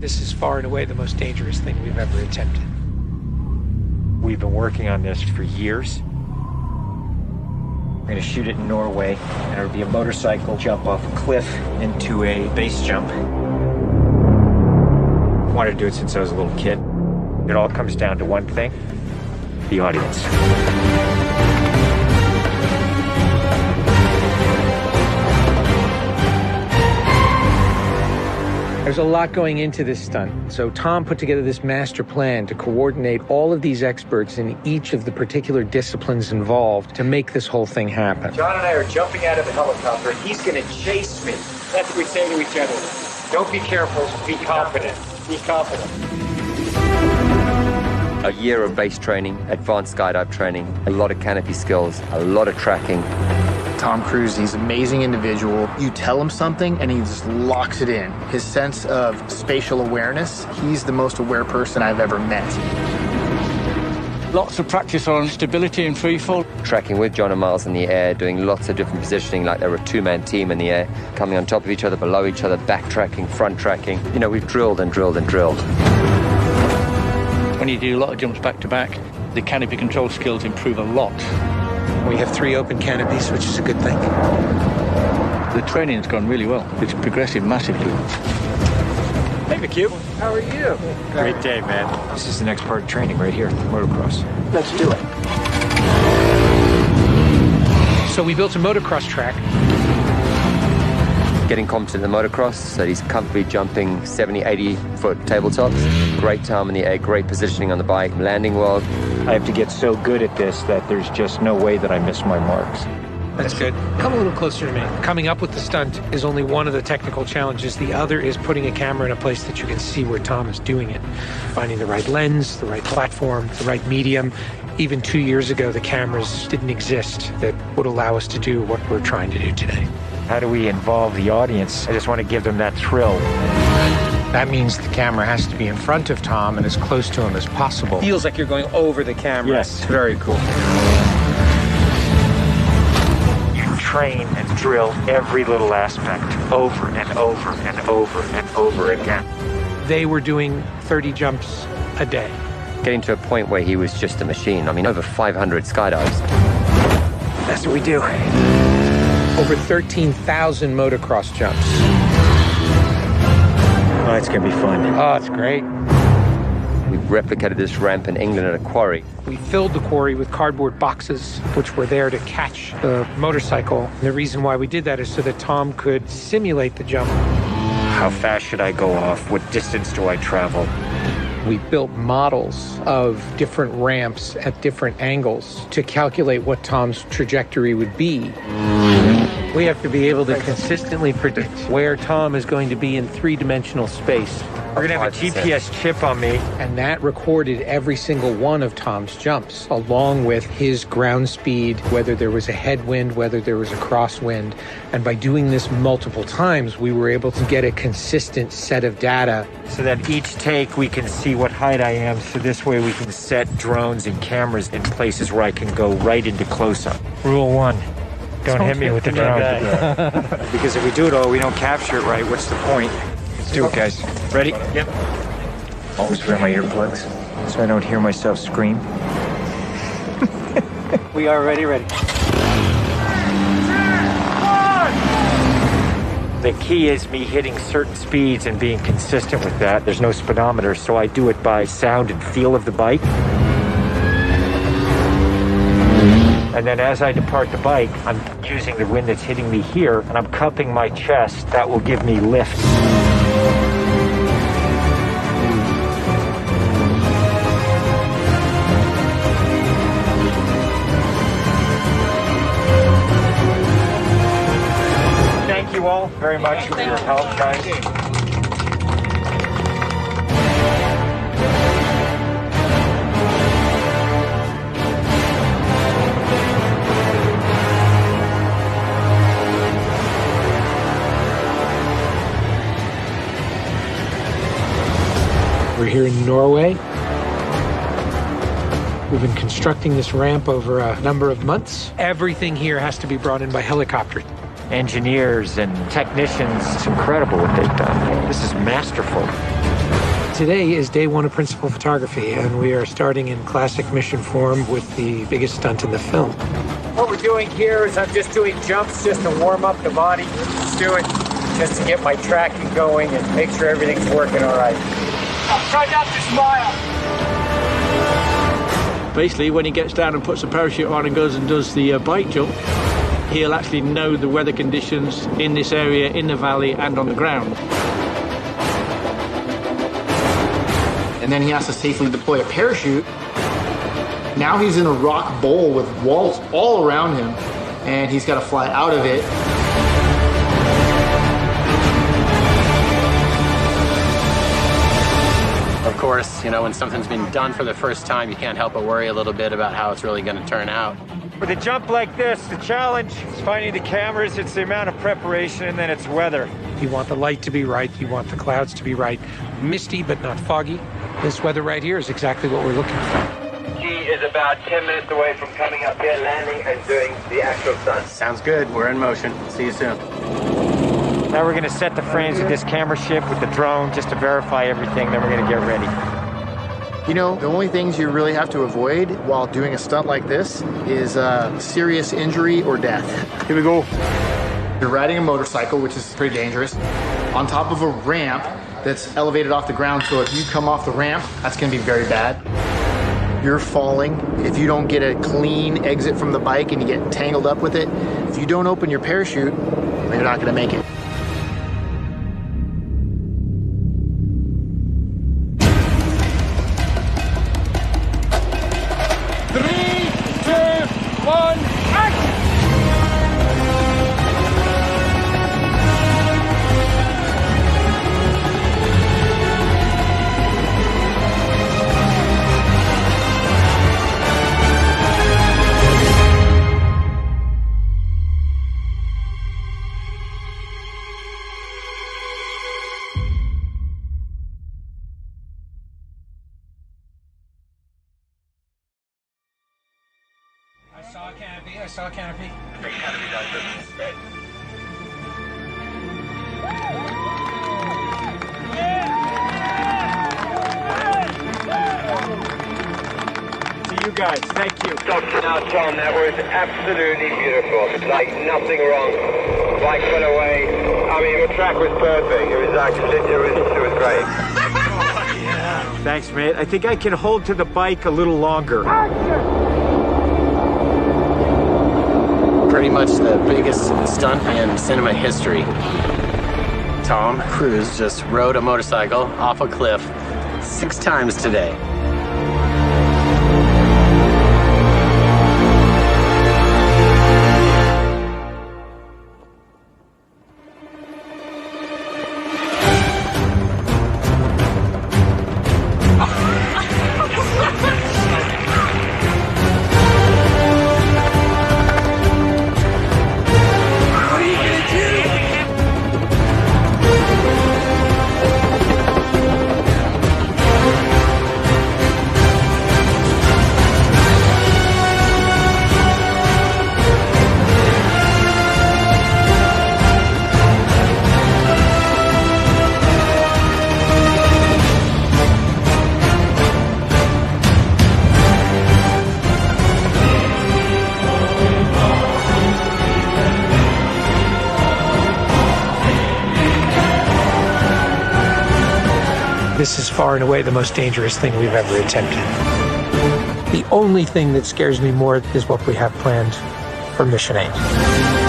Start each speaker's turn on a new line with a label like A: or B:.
A: This is far and away the most dangerous thing we've ever attempted.
B: We've been working on this for years. We're gonna shoot it in Norway, and it'll be a motorcycle jump off a cliff into a base jump. I wanted to do it since I was a little kid. It all comes down to one thing: the audience.
A: There's a lot going into this stunt, so Tom put together this master plan to coordinate all of these experts in each of the particular disciplines involved to make this whole thing happen.
B: John and I are jumping out of the helicopter. He's gonna chase me. That's what we say to each other. Don't be careful, be confident. Be confident.
C: A year of base training, advanced skydive training, a lot of canopy skills, a lot of tracking.
D: Tom Cruise, he's an amazing individual. You tell him something and he just locks it in. His sense of spatial awareness, he's the most aware person I've ever met.
E: Lots of practice on stability and freefall.
C: Tracking with John and Miles in the air, doing lots of different positioning like they were a two-man team in the air, coming on top of each other, below each other, backtracking, front tracking. You know, we've drilled and drilled and drilled.
E: When you do a lot of jumps back to back, the canopy control skills improve a lot.
A: We have 3 open canopies, which is a good thing.
E: The training's gone really well. It's progressive massively.
B: Hey, McHugh. How are you? Great day, man. This is the next part of training right here, motocross.
D: Let's do it.
A: So we built a motocross track.
C: Getting competent in the motocross, so he's comfortably jumping 70, 80-foot tabletops. Great time in the air, great positioning on the bike, landing well.
B: I have to get so good at this that there's just no way that I miss my marks.
A: That's good. Come a little closer to me. Coming up with the stunt is only one of the technical challenges. The other is putting a camera in a place that you can see where Tom is doing it. Finding the right lens, the right platform, the right medium. Even 2 years ago, the cameras didn't exist that would allow us to do what we're trying to do today.
B: How do we involve the audience? I just want to give them that thrill.
A: That means the camera has to be in front of Tom and as close to him as possible. Feels like you're going over the camera.
B: Yes.
A: Very cool.
B: You train and drill every little aspect over and over and over and over again.
A: They were doing 30 jumps a day.
C: Getting to a point where he was just a machine. I mean, over 500 skydives.
A: That's what we do. Over 13,000 motocross jumps.
B: Oh, it's going to be fun.
A: Oh, it's great.
C: We replicated this ramp in England at a quarry.
A: We filled the quarry with cardboard boxes, which were there to catch the motorcycle. And the reason why we did that is so that Tom could simulate the jump.
B: How fast should I go off? What distance do I travel?
A: We built models of different ramps at different angles to calculate what Tom's trajectory would be. We have to be able to consistently predict where Tom is going to be in 3-dimensional space.
B: We're going to have a GPS chip on me.
A: And that recorded every single one of Tom's jumps, along with his ground speed, whether there was a headwind, whether there was a crosswind. And by doing this multiple times, we were able to get a consistent set of data.
B: So that each take we can see what height I am, so this way we can set drones and cameras in places where I can go right into close-up. Rule 1. Don't hit me with the drone. Because if we do it all, we don't capture it right, what's the point? Let's do it, guys. Ready? Yep. Always wear my earplugs so I don't hear myself scream.
A: We are ready.
B: The key is me hitting certain speeds and being consistent with that. There's no speedometer, so I do it by sound and feel of the bike. And then as I depart the bike, I'm using the wind that's hitting me here, and I'm cupping my chest. That will give me lift. Thank you all very much for your help, guys.
A: We're here in Norway. We've been constructing this ramp over a number of months. Everything here has to be brought in by helicopter.
B: engineers and technicians. It's incredible what they've done. This is masterful.
A: Today is day one of principal photography, and we are starting in classic mission form with the biggest stunt in the film.
B: What we're doing here is I'm just doing jumps just to warm up the body. Just do it just to get my tracking going and make sure everything's working all right. Try not to smile.
E: Basically, when he gets down and puts the parachute on and goes and does the bike jump, he'll actually know the weather conditions in this area, in the valley, and on the ground.
D: And then he has to safely deploy a parachute. Now he's in a rock bowl with walls all around him, and he's got to fly out of it.
F: Of course, you know, when something's been done for the first time, you can't help but worry a little bit about how it's really going to turn out.
B: With a jump like this, the challenge is finding the cameras, it's the amount of preparation, and then it's weather.
A: You want the light to be right, you want the clouds to be right. Misty, but not foggy. This weather right here is exactly what we're looking for.
C: He is about 10 minutes away from coming up here, landing, and doing the actual stunt.
F: Sounds good. We're in motion. See you soon.
B: Now we're gonna set the frames of this camera ship with the drone just to verify everything, then we're gonna get ready.
D: You know, the only things you really have to avoid while doing a stunt like this is serious injury or death. Here we go. You're riding a motorcycle, which is pretty dangerous, on top of a ramp that's elevated off the ground, so if you come off the ramp, that's gonna be very bad. You're falling. If you don't get a clean exit from the bike and you get tangled up with it, if you don't open your parachute, you're not gonna make it.
A: I saw a canopy.
B: To you guys, thank you.
C: Now, Tom, that was absolutely beautiful. Like nothing wrong. Bike went away. I mean, the track was perfect. It was actually, it was great.
B: Thanks, mate. I think I can hold to the bike a little longer.
F: Pretty much the biggest stunt in cinema history. Tom Cruise just rode a motorcycle off a cliff 6 times today.
A: This is far and away the most dangerous thing we've ever attempted. The only thing that scares me more is what we have planned for Mission 8.